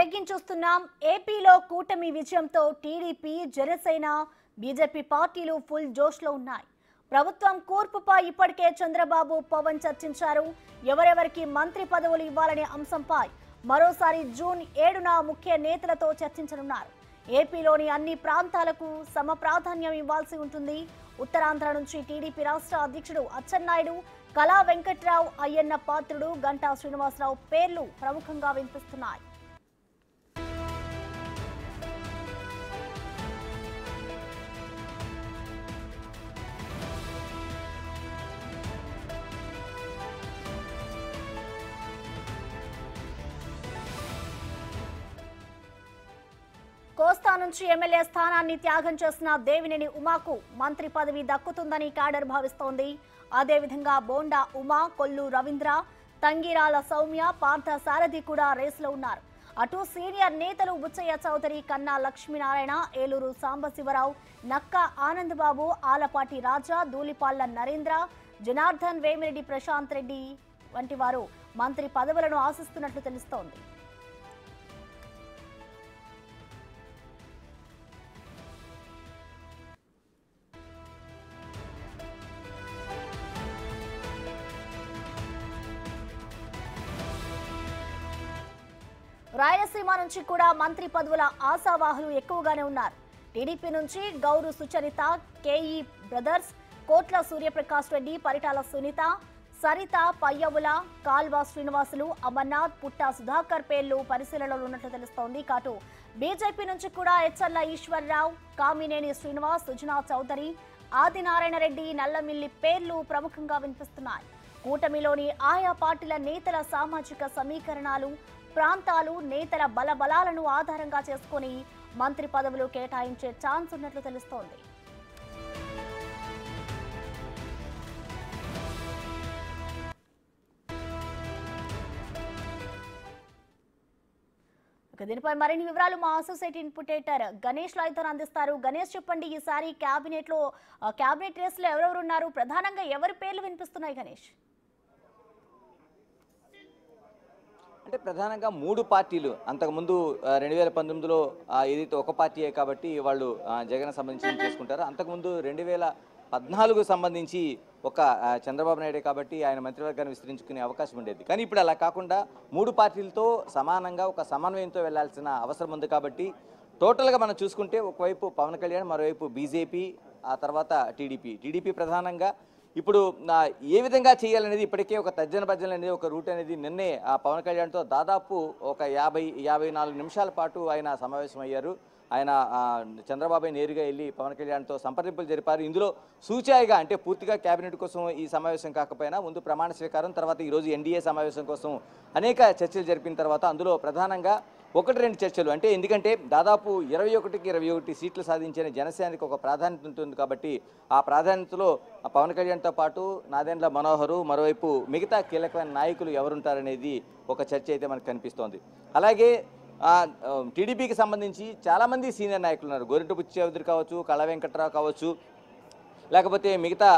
Breaking చూస్తున్నాం. ఏపీలో కూటమి విజయంతో టీడీపీ, జనసేన, బీజేపీ పార్టీలు ఫుల్ జోష్లో ఉన్నాయి. ప్రభుత్వం కూర్పుపై ఇప్పటికే చంద్రబాబు, పవన్ చర్చించారు. ఎవరెవరికి మంత్రి పదవులు ఇవ్వాలనే అంశంపై మరోసారి జూన్ 7న ముఖ్య నేతలతో చర్చించనున్నారు. ఏపీలోని అన్ని ప్రాంతాలకు సమ ప్రాధాన్యం ఇవ్వాల్సి ఉంటుంది. ఉత్తరాంధ్ర నుంచి టీడీపీ రాష్ట్ర అధ్యక్షుడు అచ్చెన్నాయుడు, కళా వెంకట్రావు, అయ్యన్న పాత్రుడు, గంటా శ్రీనివాసరావు పేర్లు ప్రముఖంగా వినిపిస్తున్నాయి. కోస్తా నుంచి ఎమ్మెల్యే స్థానాన్ని త్యాగం చేసిన దేవినేని ఉమాకు మంత్రి పదవి దక్కుతుందని క్యాడర్ భావిస్తోంది. అదేవిధంగా బోండా ఉమా, కొల్లు రవీంద్ర, తంగిరాల సౌమ్య, పార్థ సారథి కూడా రేసులో ఉన్నారు. అటు సీనియర్ నేతలు బుచ్చయ్య చౌదరి, కన్నా లక్ష్మీనారాయణ, ఏలూరు సాంబశివరావు, నక్కా ఆనందబాబు, ఆలపాటి రాజా, ధూళిపాళ్ల నరేంద్ర, జనార్దన్, వేమిరెడ్డి ప్రశాంత్ రెడ్డి వంటి వారు మంత్రి పదవులను ఆశిస్తున్నట్లు తెలుస్తోంది. రాయలసీమ నుంచి కూడా మంత్రి పదవుల ఆశావాహులు ఎక్కువగానే ఉన్నారు. టీడీపీ నుంచి గౌరు సుచరిత, కేఈ బ్రదర్స్, కోట్ల సూర్యప్రకాష్ రెడ్డి, పరిటాల సునీత, సరిత, పయ్యవుల, కాల్వా శ్రీనివాసులు, అమర్నాథ్, పుట్టా సుధాకర్ పేర్లు పరిశీలనలో ఉన్నట్లు తెలుస్తోంది. కాటు బీజేపీ నుంచి కూడా హెచ్ఎల్ల ఈశ్వర్రావు, కామినేని శ్రీనివాస్, సుజనా చౌదరి, ఆదినారాయణ రెడ్డి, నల్లమిల్లి పేర్లు ప్రముఖంగా వినిపిస్తున్నాయి. కూటమిలోని ఆయా పార్టీల నేతల సామాజిక సమీకరణాలు, ప్రాంతాలు, నేతల బలబలాలను ఆధారంగా చేసుకుని మంత్రి పదవులు కేటాయించే ఛాన్స్ ఉన్నట్లు తెలుస్తోంది. దీనిపై మరిన్ని వివరాలు మా అసోసియేట్ ఇన్పుటేటర్ గణేష్ లాయ్తో అందిస్తారు. గణేష్, చెప్పండి, ఈసారి క్యాబినెట్ రేస్ లో ఎవరెవరు ఉన్నారు? ప్రధానంగా ఎవరి పేర్లు వినిపిస్తున్నాయి గణేష్? అంటే ప్రధానంగా మూడు పార్టీలు అంతకుముందు 2019లో ఏదైతే ఒక పార్టీయే కాబట్టి వాళ్ళు జగన్ సంబంధించి చేసుకుంటారు. అంతకుముందు 2014కు సంబంధించి ఒక చంద్రబాబు నాయుడే కాబట్టి ఆయన మంత్రివర్గాన్ని విస్తరించుకునే అవకాశం ఉండేది. కానీ ఇప్పుడు అలా కాకుండా మూడు పార్టీలతో సమానంగా ఒక సమన్వయంతో వెళ్లాల్సిన అవసరం ఉంది. కాబట్టి టోటల్గా మనం చూసుకుంటే ఒకవైపు పవన్ కళ్యాణ్, మరోవైపు బీజేపీ, ఆ తర్వాత టీడీపీ ప్రధానంగా ఇప్పుడు ఏ విధంగా చేయాలనేది ఇప్పటికే ఒక తర్జన భర్జన అనేది ఒక రూట్ అనేది నిన్నే పవన్ కళ్యాణ్తో దాదాపు ఒక 54 నిమిషాల పాటు ఆయన సమావేశం అయ్యారు. ఆయన చంద్రబాబు నేరుగా వెళ్ళి పవన్ కళ్యాణ్తో సంప్రదింపులు జరిపారు. ఇందులో సూచాయిగా అంటే పూర్తిగా కేబినెట్ కోసం ఈ సమావేశం కాకపోయినా ముందు ప్రమాణ స్వీకారం, తర్వాత ఈరోజు ఎన్డీఏ సమావేశం కోసం అనేక చర్చలు జరిపిన తర్వాత అందులో ప్రధానంగా 1-2 చర్చలు, అంటే ఎందుకంటే దాదాపు 21కి 21 సీట్లు సాధించిన జనసేనకి ఒక ప్రాధాన్యత ఉంటుంది. కాబట్టి ఆ ప్రాధాన్యతలో పవన్ కళ్యాణ్తో పాటు నాదెండ్ల మనోహరు, మరోవైపు మిగతా కీలకమైన నాయకులు ఎవరుంటారనేది ఒక చర్చ అయితే మనకు కనిపిస్తోంది. అలాగే టీడీపీకి సంబంధించి చాలామంది సీనియర్ నాయకులు ఉన్నారు. గోరింట బుచ్చయ్య చౌదరి కావచ్చు, కళా వెంకట్రావు కావచ్చు, లేకపోతే మిగతా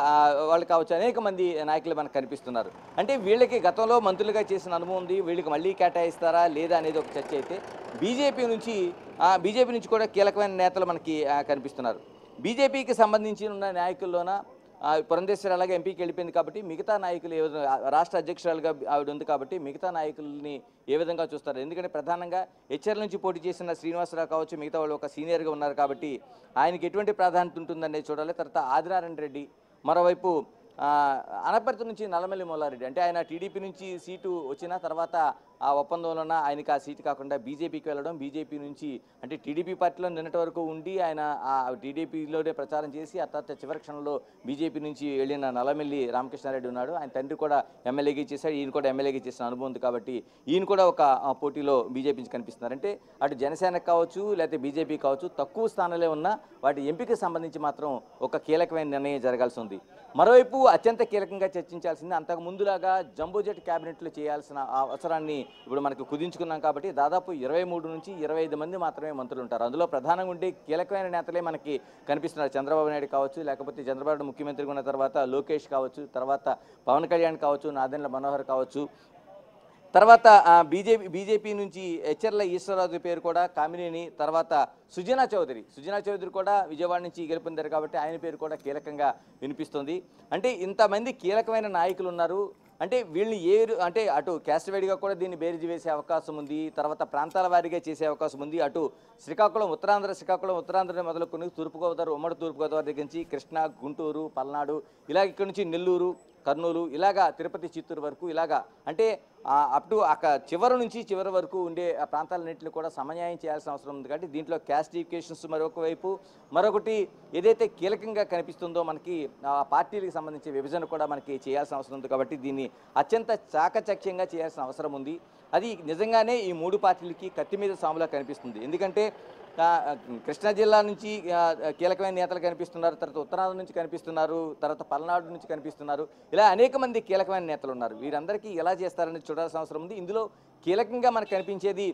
వాళ్ళు కావచ్చు, అనేక మంది నాయకులు మనకు కనిపిస్తున్నారు. అంటే వీళ్ళకి గతంలో మంత్రులుగా చేసిన అనుభవం ఉంది, వీళ్ళకి మళ్ళీ కేటాయిస్తారా లేదా అనేది ఒక చర్చ అయితే బీజేపీ నుంచి కూడా కీలకమైన నేతలు మనకి కనిపిస్తున్నారు. బీజేపీకి సంబంధించి ఉన్న నాయకుల్లోన పురంధేశ్వరి అలాగే ఎంపీకి వెళ్ళిపోయింది కాబట్టి మిగతా నాయకులు రాష్ట్ర అధ్యక్షురాలుగా ఆవిడ ఉంది కాబట్టి మిగతా నాయకుల్ని ఏ విధంగా చూస్తారు? ఎందుకంటే ప్రధానంగా హెచ్ఆర్ నుంచి పోటీ చేసిన శ్రీనివాసరావు కావచ్చు, మిగతా వాళ్ళు ఒక సీనియర్గా ఉన్నారు కాబట్టి ఆయనకి ఎటువంటి ప్రాధాన్యత ఉంటుందనేది చూడాలి. తర్వాత ఆదినారాయణ రెడ్డి, మరోవైపు అనపర్తి నుంచి నల్లమల్లి మల్లారెడ్డి, అంటే ఆయన టీడీపీ నుంచి సీటు వచ్చిన తర్వాత ఆ ఒప్పందంలోన ఆయనకి ఆ సీటు కాకుండా బీజేపీకి వెళ్ళడం, బీజేపీ నుంచి అంటే టీడీపీ పార్టీలో నిన్నటి వరకు ఉండి ఆయన ఆ టీడీపీలోనే ప్రచారం చేసి ఆ తర్వాత చివరి క్షణంలో బీజేపీ నుంచి వెళ్ళిన నల్లమల్లి రామకృష్ణారెడ్డి ఉన్నాడు. ఆయన తండ్రి కూడా ఎమ్మెల్యేగా చేశాడు, ఈయన కూడా ఎమ్మెల్యేగా చేసిన అనుభవం ఉంది కాబట్టి ఈయన కూడా ఒక పోటీలో బీజేపీ నుంచి కనిపిస్తున్నారు. అంటే అటు జనసేనకు కావచ్చు లేకపోతే బీజేపీ కావచ్చు తక్కువ స్థానంలో ఉన్న వాటి ఎంపికకు సంబంధించి మాత్రం ఒక కీలకమైన నిర్ణయం జరగాల్సి ఉంది. మరోవైపు అత్యంత కీలకంగా చర్చించాల్సింది అంతకు ముందులాగా జంబో జెట్ క్యాబినెట్లు చేయాల్సిన అవసరాన్ని ఇప్పుడు మనకు కుదించుకున్నాం. కాబట్టి దాదాపు 23 నుంచి 25 మంది మాత్రమే మంత్రులు ఉంటారు. అందులో ప్రధానంగా ఉండే కీలకమైన నేతలే మనకి కనిపిస్తున్నారు. చంద్రబాబు నాయుడు కావచ్చు, లేకపోతే చంద్రబాబు ముఖ్యమంత్రిగా ఉన్న తర్వాత లోకేష్ కావచ్చు, తర్వాత పవన్ కళ్యాణ్ కావచ్చు, నాదెండ్ల మనోహర్ కావచ్చు, తర్వాత బీజేపీ నుంచి ఎచ్చెర్ల ఈశ్వరరావు పేరు కూడా కామినేని, తర్వాత సుజనా చౌదరి కూడా విజయవాడ నుంచి గెలుపొందారు కాబట్టి ఆయన పేరు కూడా కీలకంగా వినిపిస్తుంది. అంటే ఇంతమంది కీలకమైన నాయకులు ఉన్నారు. అంటే వీళ్ళని అంటే అటు క్యాస్ట్ వైడ్గా కూడా దీన్ని బేరీజు వేసే అవకాశం ఉంది, తర్వాత ప్రాంతాల వారీగా చేసే అవకాశం ఉంది. అటు శ్రీకాకుళం ఉత్తరాంధ్ర మొదలుకొని తూర్పుగోదావరి, ఉమ్మడి తూర్పుగోదావరి దగ్గర నుంచి కృష్ణా, గుంటూరు, పల్నాడు, ఇలాగ ఇక్కడ నుంచి నెల్లూరు, కర్నూలు, ఇలాగా తిరుపతి, చిత్తూరు వరకు, ఇలాగా అంటే అప్ టు చివరి నుంచి చివరి వరకు ఉండే ఆ ప్రాంతాలన్నింటినీ కూడా సమన్యాయం చేయాల్సిన అవసరం ఉంది. కాబట్టి దీంట్లో క్యాస్ట్ ఈక్వేషన్స్ మరొకటి ఏదైతే కీలకంగా కనిపిస్తుందో మనకి ఆ పార్టీలకు సంబంధించి విభజన కూడా మనకి చేయాల్సిన అవసరం ఉంది. కాబట్టి దీన్ని అత్యంత చాకచక్యంగా చేయాల్సిన అవసరం ఉంది. అది నిజంగానే ఈ మూడు పార్టీలకి కత్తి మీద సాములా కనిపిస్తుంది. ఎందుకంటే కృష్ణా జిల్లా నుంచి కీలకమైన నేతలు కనిపిస్తున్నారు, తర్వాత ఉత్తరాంధ్ర నుంచి కనిపిస్తున్నారు, తర్వాత పల్నాడు నుంచి కనిపిస్తున్నారు, ఇలా అనేక మంది కీలకమైన నేతలు ఉన్నారు. వీరందరికీ ఎలా చేస్తారని చూడాల్సిన అవసరం ఉంది. ఇందులో కీలకంగా మనకు కనిపించేది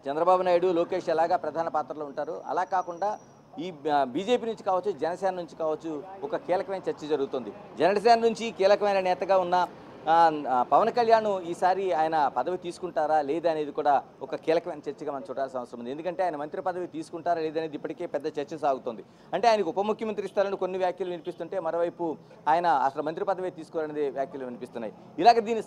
చంద్రబాబు నాయుడు, లోకేష్ ఎలాగా ప్రధాన పాత్రలో ఉంటారు. అలా కాకుండా ఈ బీజేపీ నుంచి కావచ్చు, జనసేన నుంచి కావచ్చు ఒక కీలకమైన చర్చ జరుగుతుంది. జనసేన నుంచి కీలకమైన నేతగా ఉన్న పవన్ కళ్యాణ్ ఈసారి ఆయన పదవి తీసుకుంటారా లేదా అనేది కూడా ఒక కీలకమైన చర్చగా మనం చూడాల్సిన అవసరం ఉంది. ఎందుకంటే ఆయన మంత్రి పదవి తీసుకుంటారా లేదనేది ఇప్పటికే పెద్ద చర్చ సాగుతుంది. అంటే ఆయనకు ఉప ముఖ్యమంత్రి ఇస్తారని కొన్ని వ్యాఖ్యలు వినిపిస్తుంటే, మరోవైపు ఆయన అసలు మంత్రి పదవి తీసుకోవాలనేది వ్యాఖ్యలు వినిపిస్తున్నాయి. ఇలాగ దీన్ని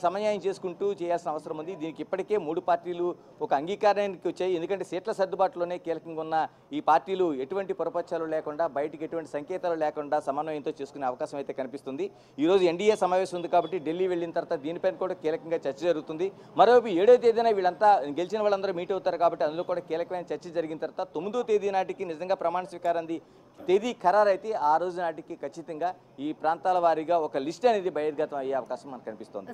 సమన్యాయం చేసుకుంటూ చేయాల్సిన అవసరం ఉంది. దీనికి ఇప్పటికే మూడు పార్టీలు ఒక అంగీకారానికి వచ్చాయి. ఎందుకంటే సీట్ల సర్దుబాటులోనే కీలకంగా ఉన్న ఈ పార్టీలు ఎటువంటి పొరపక్షాలు లేకుండా, బయటికి ఎటువంటి సంకేతాలు లేకుండా సమన్వయంతో చేసుకునే అవకాశం అయితే కనిపిస్తుంది. ఈరోజు ఎన్డీఏ సమావేశం ఉంది కాబట్టి ఢిల్లీ వెళ్ళిన తర్వాత దీనిపైన కూడా కీలకంగా చర్చ జరుగుతుంది. మరోవైపు 7వ తేదీన వీళ్ళంతా గెలిచిన వాళ్ళందరూ మీట్ అవుతారు కాబట్టి అందులో కూడా కీలకమైన చర్చ జరిగిన తర్వాత 9వ తేదీ నాటికి నిజంగా ప్రమాణ స్వీకారాన్ని తేదీ ఖరారైతే ఆ రోజు నాటికి ఖచ్చితంగా ఈ ప్రాంతాల వారీగా ఒక లిస్ట్ అనేది బహిర్గతం అయ్యే అవకాశం మనకు కనిపిస్తుంది.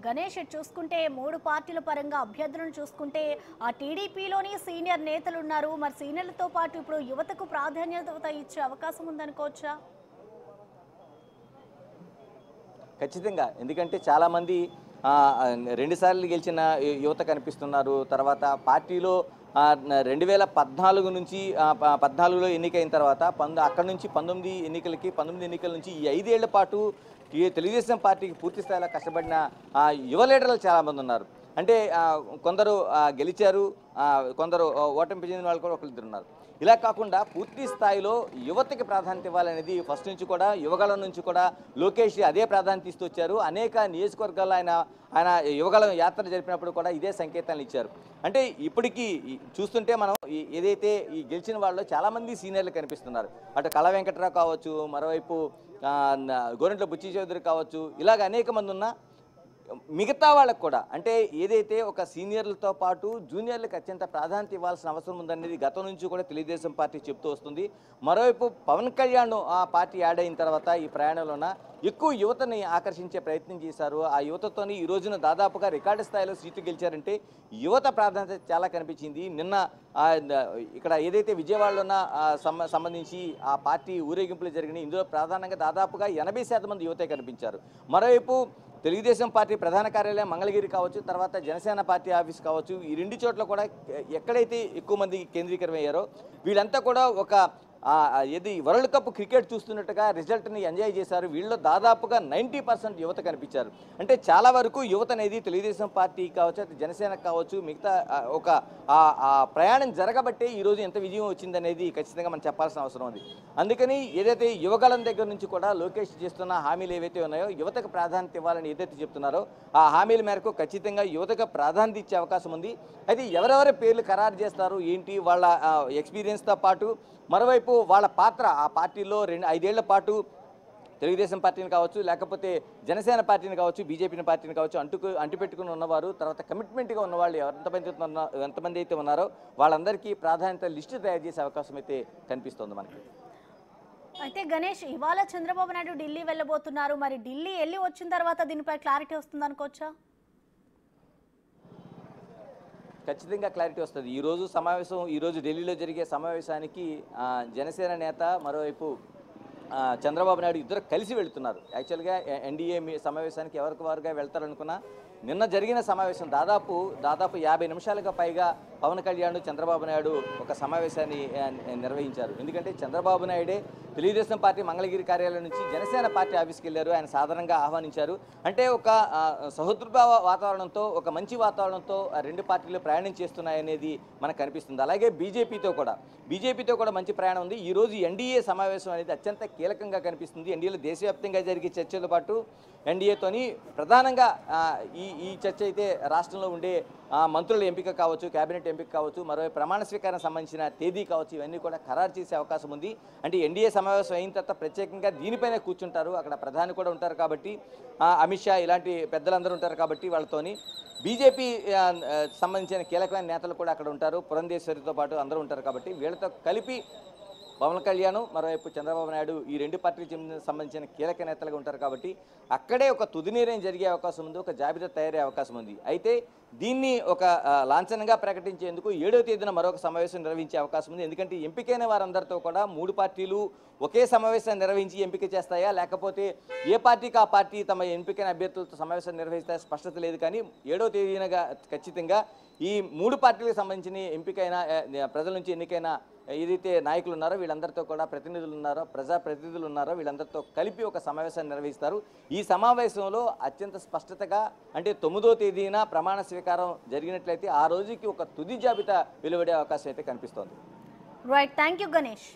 గణేష్, చూసుకుంటే మూడు పార్టీల పరంగా అభ్యర్థులను చూసుకుంటే ఆ టీడీపీలోని సీనియర్ నేతలు ఉన్నారు. మరి సీనియర్లతో పాటు ఇప్పుడు యువతకు ప్రాధాన్యత ఇచ్చే అవకాశం ఉందనుకోవచ్చా? ఖచ్చితంగా. ఎందుకంటే చాలామంది 2 సార్లు గెలిచిన యువత కనిపిస్తున్నారు. తర్వాత పార్టీలో 2014 నుంచి 14లో ఎన్నికైన తర్వాత అక్కడ నుంచి 19 ఎన్నికల నుంచి ఈ 5 ఏళ్ల పాటు ఈ తెలుగుదేశం పార్టీకి పూర్తి స్థాయిలో కష్టపడిన యువ లీడర్లు చాలామంది ఉన్నారు. అంటే కొందరు గెలిచారు, కొందరు ఓటమి చెందిన వాళ్ళు కూడా ఒకరిద్దరు ఉన్నారు. ఇలా కాకుండా పూర్తి స్థాయిలో యువతకి ప్రాధాన్యత ఇవ్వాలనేది ఫస్ట్ నుంచి కూడా, యువగళం నుంచి కూడా లోకేష్ అదే ప్రాధాన్యత ఇస్తూ వచ్చారు. అనేక నియోజకవర్గాల్లో ఆయన యువగళం యాత్ర జరిపినప్పుడు కూడా ఇదే సంకేతాలు ఇచ్చారు. అంటే ఇప్పటికీ చూస్తుంటే మనం ఏదైతే ఈ గెలిచిన వాళ్ళలో చాలామంది సీనియర్లు కనిపిస్తున్నారు. అటు కళా వెంకట్రావు కావచ్చు, మరోవైపు గోరంట్ల బుచ్చి చౌదరి కావచ్చు, ఇలాగ అనేక మంది ఉన్న మిగతా వాళ్ళకు కూడా అంటే ఏదైతే ఒక సీనియర్లతో పాటు జూనియర్లకు అత్యంత ప్రాధాన్యత ఇవ్వాల్సిన అవసరం ఉందనేది గతం నుంచి కూడా తెలుగుదేశం పార్టీ చెప్తూ వస్తుంది. మరోవైపు పవన్ కళ్యాణ్ ఆ పార్టీ యాడ్ అయిన తర్వాత ఈ ప్రయాణంలోన ఎక్కువ యువతని ఆకర్షించే ప్రయత్నం చేశారు. ఆ యువతతోని ఈ రోజున దాదాపుగా రికార్డు స్థాయిలో సీట్లు గెలిచారంటే యువత ప్రాధాన్యత చాలా కనిపించింది. నిన్న ఇక్కడ ఏదైతే విజయవాడలో సంబంధించి ఆ పార్టీ ఊరేగింపులు జరిగినాయి, ఇందులో ప్రధానంగా దాదాపుగా 80% మంది యువతే కనిపించారు. మరోవైపు తెలుగుదేశం పార్టీ ప్రధాన కార్యాలయం మంగళగిరి కావచ్చు, తర్వాత జనసేన పార్టీ ఆఫీస్ కావచ్చు, ఈ 2 చోట్ల కూడా ఎక్కడైతే ఎక్కువ మంది కేంద్రీకరమయ్యారో వీళ్ళంతా కూడా ఒక ఇది వరల్డ్ కప్ క్రికెట్ చూస్తున్నట్టుగా రిజల్ట్ని ఎంజాయ్ చేశారు. వీళ్ళలో దాదాపుగా 90% యువత కనిపించారు. అంటే చాలా వరకు యువత అనేది తెలుగుదేశం పార్టీ కావచ్చు, జనసేన కావచ్చు, మిగతా ఒక ప్రయాణం జరగబట్టే ఈరోజు ఎంత విజయం వచ్చిందనేది ఖచ్చితంగా మనం చెప్పాల్సిన అవసరం ఉంది. అందుకని ఏదైతే యువగళం దగ్గర నుంచి కూడా లోకేష్ చేస్తున్న హామీలు ఏవైతే ఉన్నాయో, యువతకు ప్రాధాన్యత ఇవ్వాలని ఏదైతే చెప్తున్నారో ఆ హామీల మేరకు ఖచ్చితంగా యువతకు ప్రాధాన్యత ఇచ్చే అవకాశం ఉంది. అయితే ఎవరెవరి పేర్లు ఖరారు చేస్తారు ఏంటి, వాళ్ళ ఎక్స్పీరియన్స్తో పాటు మరోవైపు వాళ్ళ పాత్ర ఆ పార్టీలో 5 ఏళ్ల పాటు తెలుగుదేశం పార్టీని కావచ్చు, లేకపోతే జనసేన పార్టీని కావచ్చు, బీజేపీ పార్టీని కావచ్చు అంటుపెట్టుకుని ఉన్నవారు, తర్వాత కమిట్మెంట్గా ఉన్నవాళ్ళు ఎంతమంది అయితే ఉన్నారో వాళ్ళందరికీ ప్రాధాన్యత లిస్టు తయారు చేసే అవకాశం అయితే కనిపిస్తుంది మనకి. అయితే గణేష్, ఇవాళ చంద్రబాబు నాయుడు ఢిల్లీ వెళ్ళబోతున్నారు. మరి ఢిల్లీ వెళ్ళి వచ్చిన తర్వాత దీనిపై క్లారిటీ వస్తుంది అనుకోవచ్చా? ఖచ్చితంగా క్లారిటీ వస్తుంది. ఈరోజు ఢిల్లీలో జరిగే సమావేశానికి జనసేన నేత, మరోవైపు చంద్రబాబు నాయుడు ఇద్దరు కలిసి వెళుతున్నారు. యాక్చువల్గా ఎన్డీఏ సమావేశానికి ఎవరికి వారుగా వెళ్తారనుకున్నా నిన్న జరిగిన సమావేశం దాదాపు 50 నిమిషాలుగా పైగా పవన్ కళ్యాణ్ చంద్రబాబు నాయుడు ఒక సమావేశాన్ని నిర్వహించారు. ఎందుకంటే చంద్రబాబు నాయుడే తెలుగుదేశం పార్టీ మంగళగిరి కార్యాలయం నుంచి జనసేన పార్టీ ఆఫీస్కి వెళ్ళారు. ఆయన సాధారణంగా ఆహ్వానించారు. అంటే ఒక సహృద్భావ వాతావరణంతో, ఒక మంచి వాతావరణంతో రెండు పార్టీలు ప్రయాణం చేస్తున్నాయనేది మనకు కనిపిస్తుంది. అలాగే బీజేపీతో కూడా మంచి ప్రయాణం ఉంది. ఈరోజు ఎన్డీఏ సమావేశం అనేది అత్యంత కీలకంగా కనిపిస్తుంది. ఎన్డీఏలో దేశవ్యాప్తంగా జరిగే చర్చలతో పాటు ఎన్డీఏతోని ప్రధానంగా ఈ చర్చ అయితే రాష్ట్రంలో ఉండే మంత్రుల ఎంపిక కావచ్చు, కేబినెట్ ఎంపిక కావచ్చు, మరో ప్రమాణ స్వీకారం సంబంధించిన తేదీ కావచ్చు, ఇవన్నీ కూడా ఖరారు చేసే అవకాశం ఉంది. అంటే ఎన్డీఏ సమావేశం అయిన తర్వాత ప్రత్యేకంగా దీనిపైనే కూర్చుంటారు. అక్కడ ప్రధాని కూడా ఉంటారు కాబట్టి, అమిత్ షా ఇలాంటి పెద్దలందరూ ఉంటారు కాబట్టి వాళ్ళతోని బీజేపీ సంబంధించిన కీలకమైన నేతలు కూడా అక్కడ ఉంటారు. పురంధేశ్వరితో పాటు అందరూ ఉంటారు కాబట్టి వీళ్ళతో కలిపి పవన్ కళ్యాణ్, మరోవైపు చంద్రబాబు నాయుడు ఈ రెండు పార్టీలకు సంబంధించిన కీలక నేతలుగా ఉంటారు కాబట్టి అక్కడే ఒక తుది నిర్ణయం జరిగే అవకాశం ఉంది, ఒక జాబితా తయారయ్యే అవకాశం ఉంది. అయితే దీన్ని ఒక లాంఛనంగా ప్రకటించేందుకు 7వ తేదీన మరొక సమావేశం నిర్వహించే అవకాశం ఉంది. ఎందుకంటే ఎంపికైన వారందరితో కూడా 3 పార్టీలు ఒకే సమావేశాన్ని నిర్వహించి ఎంపిక చేస్తాయా, లేకపోతే ఏ పార్టీకి ఆ పార్టీ తమ ఎంపికైన అభ్యర్థులతో సమావేశాన్ని నిర్వహిస్తాయా స్పష్టత లేదు. కానీ 7వ తేదీనగా ఖచ్చితంగా ఈ 3 పార్టీలకు సంబంధించిన ఎంపికైన ప్రజల నుంచి ఎన్నికైన ఏదైతే నాయకులు ఉన్నారో వీళ్ళందరితో కూడా ప్రతినిధులు ఉన్నారో, ప్రజాప్రతినిధులు ఉన్నారో వీళ్ళందరితో కలిపి ఒక సమావేశాన్ని నిర్వహిస్తారు. ఈ సమావేశంలో అత్యంత స్పష్టతగా అంటే 9వ తేదీన ప్రమాణ స్వీకారం జరిగినట్లయితే ఆ రోజుకి ఒక తుది జాబితా వెలువడే అవకాశం అయితే కనిపిస్తోంది. Right, thank you Ganesh.